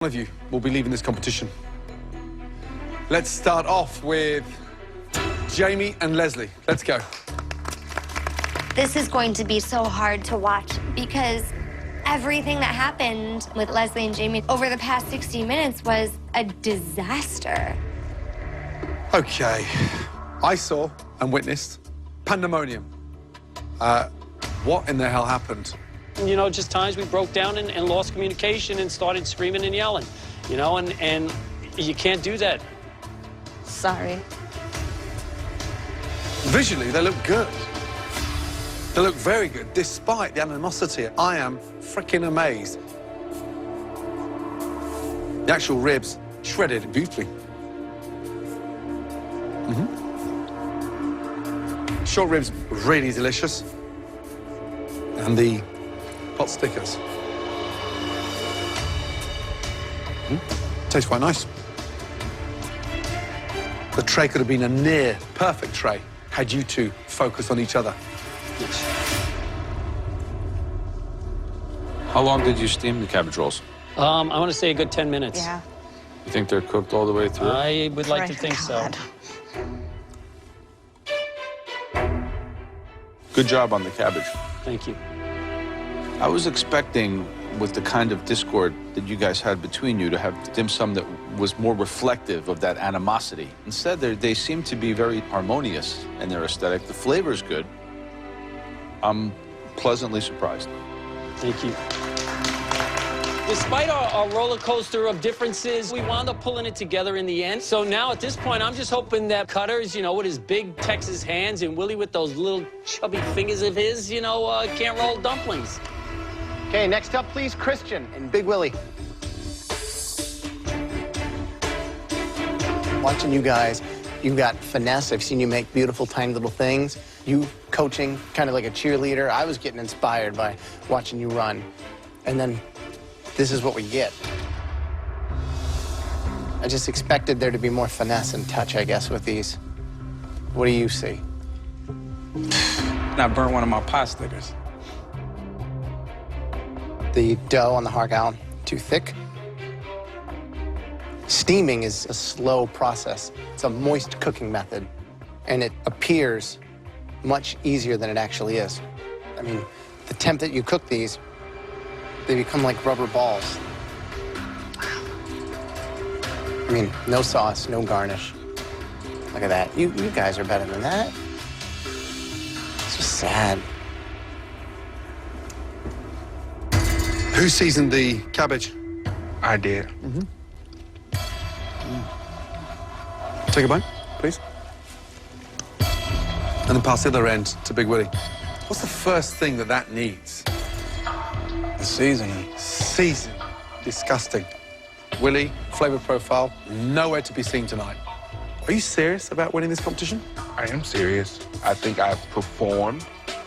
One of you will be leaving this competition. Let's start off with Jamie and Leslie. Let's go. This is going to be so hard to watch because everything that happened with Leslie and Jamie over the past 60 minutes was a disaster. Okay. I saw and witnessed pandemonium. What in the hell happened? You know, just times we broke down and lost communication and started screaming and yelling, you know, and you can't do that. Sorry. Visually, they look good. They look very good, despite the animosity. I am freaking amazed. The actual ribs shredded beautifully. Short ribs, really delicious. And the pot stickers. Tastes quite nice. The tray could have been a near perfect tray had you two focused on each other. Yes. How long did you steam the cabbage rolls? I want to say a good 10 minutes. Yeah. You think they're cooked all the way through? I would like to think God. so. Good job on the cabbage. Thank you. I was expecting, with the kind of discord that you guys had between you, to have dim sum that was more reflective of that animosity. Instead, they seem to be very harmonious in their aesthetic. The flavor's good. I'm pleasantly surprised. Thank you. Despite our roller coaster of differences, we wound up pulling it together in the end. So now at this point, I'm just hoping that Cutters, you know, with his big Texas hands, and Willie with those little chubby fingers of his, you know, can't roll dumplings. Okay, next up, please, Christian and Big Willie. Watching you guys, you've got finesse. I've seen you make beautiful, tiny little things. You coaching, kind of like a cheerleader. I was getting inspired by watching you run. And then this is what we get. I just expected there to be more finesse and touch, I guess, with these. What do you see? I burnt one of my pot stickers. The dough on the hargal, too thick. Steaming is a slow process. It's a moist cooking method, and it appears much easier than it actually is. I mean, the temp that you cook these, they become like rubber balls. I mean, no sauce, no garnish. Look at that. You guys are better than that. It's just sad. Who seasoned the cabbage? I did. Take a bite, please. And then pass the other end to Big Willie. What's the first thing that needs? The seasoning. Season. Disgusting. Willie, flavor profile, nowhere to be seen tonight. Are you serious about winning this competition? I am serious. I think I've performed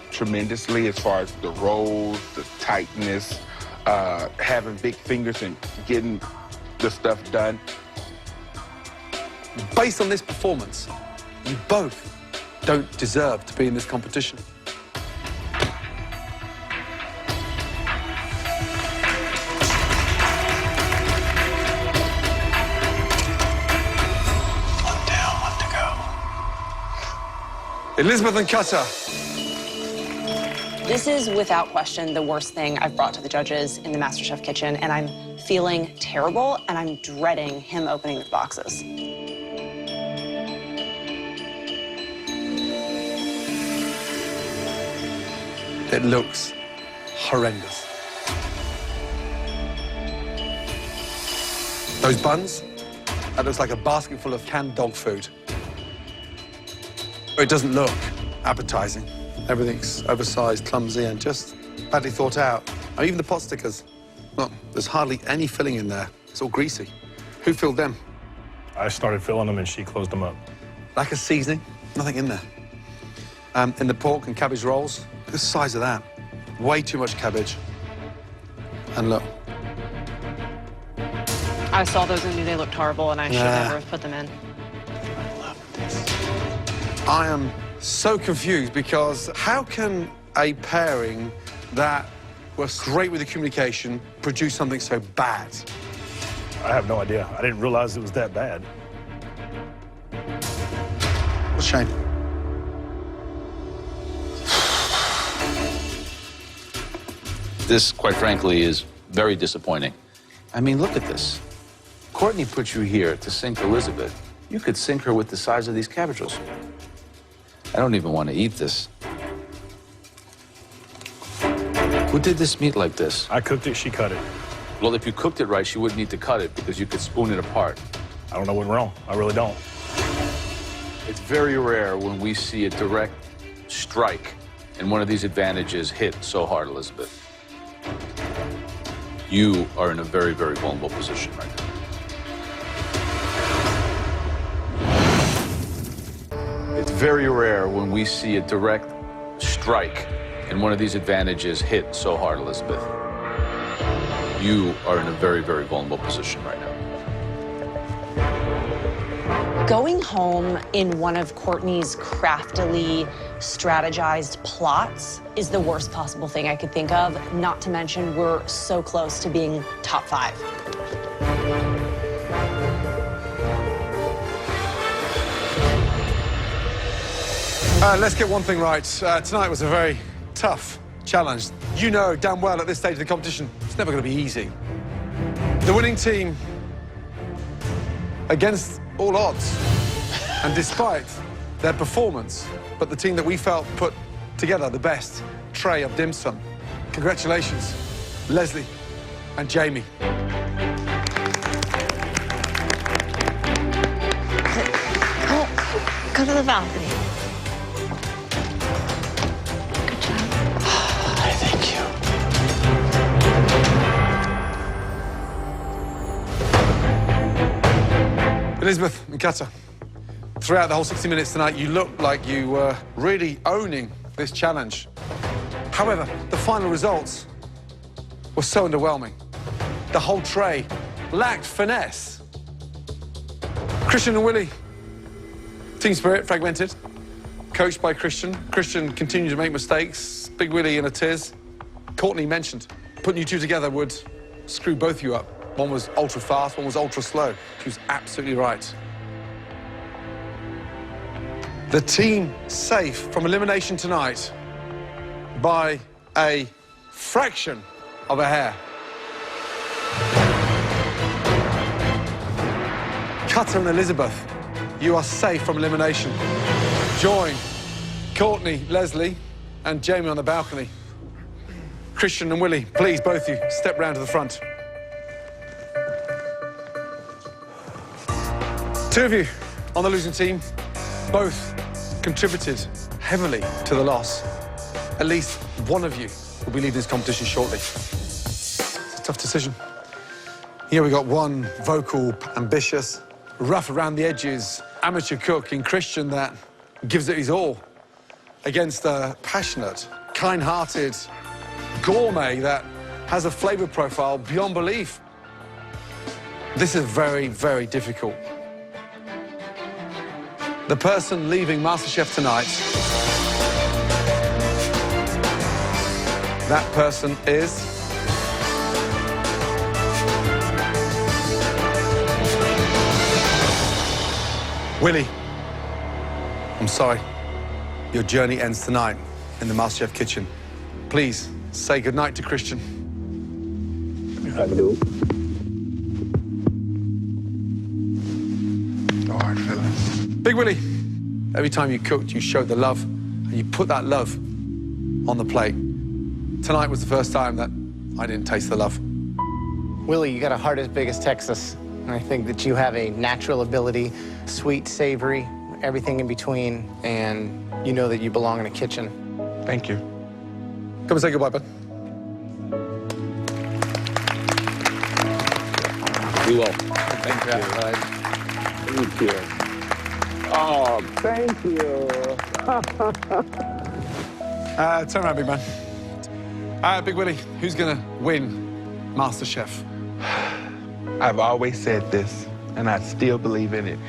tremendously as far as the rolls, the tightness, having big fingers and getting the stuff done. Based on this performance, you both don't deserve to be in this competition. One down, one to go. Elizabeth and Cutter. This is, without question, the worst thing I've brought to the judges in the Masterchef kitchen, and I'm feeling terrible, and I'm dreading him opening the boxes. It looks horrendous. Those buns, that looks like a basket full of canned dog food. It doesn't look appetizing. Everything's oversized, clumsy, and just badly thought out. And even the pot stickers. Well, there's hardly any filling in there. It's all greasy. Who filled them? I started filling them and she closed them up. Lack of seasoning, nothing in there. In the pork and cabbage rolls, look at the size of that. Way too much cabbage. And look. I saw those and knew they looked horrible, and I should never have put them in. I am so confused because how can a pairing that was great with the communication produce something so bad? I have no idea. I didn't realize it was that bad. What a shame. This, quite frankly, is very disappointing. I mean, look at this. Courtney put you here to sink Elizabeth. You could sink her with the size of these cabbages. I don't even want to eat this. Who did this meat like this? I cooked it, she cut it. Well, if you cooked it right, she wouldn't need to cut it because you could spoon it apart. I don't know what's wrong. I really don't. It's very rare when we see a direct strike and one of these advantages hit so hard, Elizabeth. You are in a very, very vulnerable position right now. It's very rare when we see a direct strike and one of these advantages hit so hard, Elizabeth. You are in a very, very vulnerable position right now. Going home in one of Courtney's craftily strategized plots is the worst possible thing I could think of, not to mention we're so close to being top 5. Let's get one thing right. Tonight was a very tough challenge. You know damn well at this stage of the competition, it's never going to be easy. The winning team, against all odds, and despite their performance, but the team that we felt put together the best tray of dim sum. Congratulations, Leslie and Jamie. Go to the balcony. Elizabeth and Cutter, throughout the whole 60 minutes tonight, you looked like you were really owning this challenge. However, the final results were so underwhelming. The whole tray lacked finesse. Christian and Willie, team spirit fragmented, coached by Christian. Christian continued to make mistakes, Big Willie in a tiz. Courtney mentioned putting you two together would screw both of you up. One was ultra fast, one was ultra slow. She was absolutely right. The team safe from elimination tonight by a fraction of a hair. Cutter and Elizabeth, you are safe from elimination. Join Courtney, Leslie, and Jamie on the balcony. Christian and Willie, please, both of you, step round to the front. Two of you on the losing team, both contributed heavily to the loss. At least one of you will be leaving this competition shortly. It's a tough decision. Here we got one vocal, ambitious, rough around the edges, amateur cook in Christian that gives it his all against a passionate, kind-hearted gourmet that has a flavor profile beyond belief. This is very, very difficult. The person leaving Masterchef tonight, that person is... Willie. I'm sorry. Your journey ends tonight in the Masterchef kitchen. Please, say goodnight to Christian. I do. All right, fellas. Big Willie, every time you cooked, you showed the love, and you put that love on the plate. Tonight was the first time that I didn't taste the love. Willie, you got a heart as big as Texas. And I think that you have a natural ability, sweet, savory, everything in between, and you know that you belong in a kitchen. Thank you. Come and say goodbye, bud. We will. Thank you. Thank you. Oh, thank you. Turn around, big man. Big Willie, who's gonna win MasterChef? I've always said this, and I still believe in it.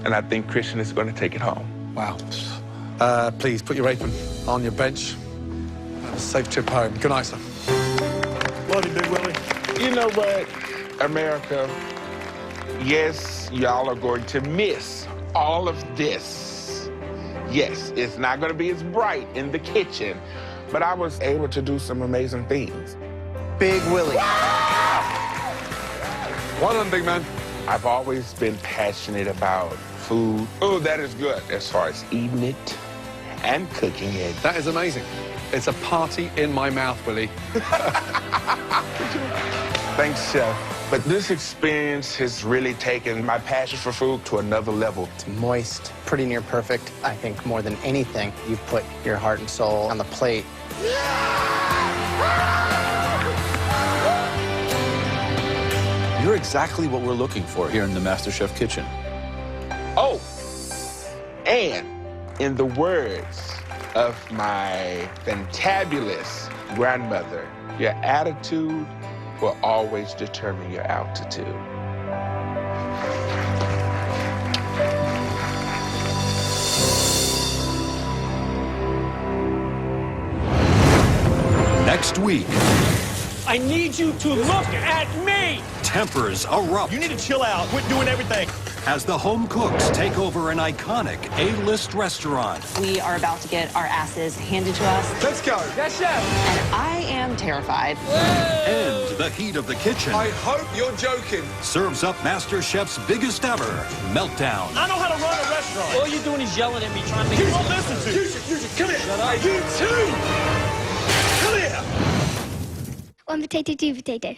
And I think Christian is going to take it home. Wow. Please put your apron on your bench. Have a safe trip home. Good night, sir. Love you, Big Willie. You know what, America? Yes, y'all are going to miss all of this. Yes, it's not going to be as bright in the kitchen, but I was able to do some amazing things. Big Willie. Well done, big man. I've always been passionate about food. Oh, that is good as far as eating it and cooking it. That is amazing. It's a party in my mouth, Willie. Thanks, Chef. But this experience has really taken my passion for food to another level. It's moist, pretty near perfect. I think more than anything, you've put your heart and soul on the plate. You're exactly what we're looking for here in the Masterchef kitchen. Oh, and in the words of my fantabulous grandmother, your attitude will always determine your altitude. Next week, I need you to look at me! tempers erupt You need to chill out. Quit doing everything. as the home cooks take over an iconic A-list restaurant. We are about to get our asses handed to us, Let's go. Yes, Chef! and I am terrified. And the heat of the kitchen I hope you're joking. serves up MasterChef's biggest ever meltdown. I know how to run a restaurant. All you're doing is yelling at me, trying to make You me won't listen to you. Come here. Shut up. You too. Come here. One potato, two potato.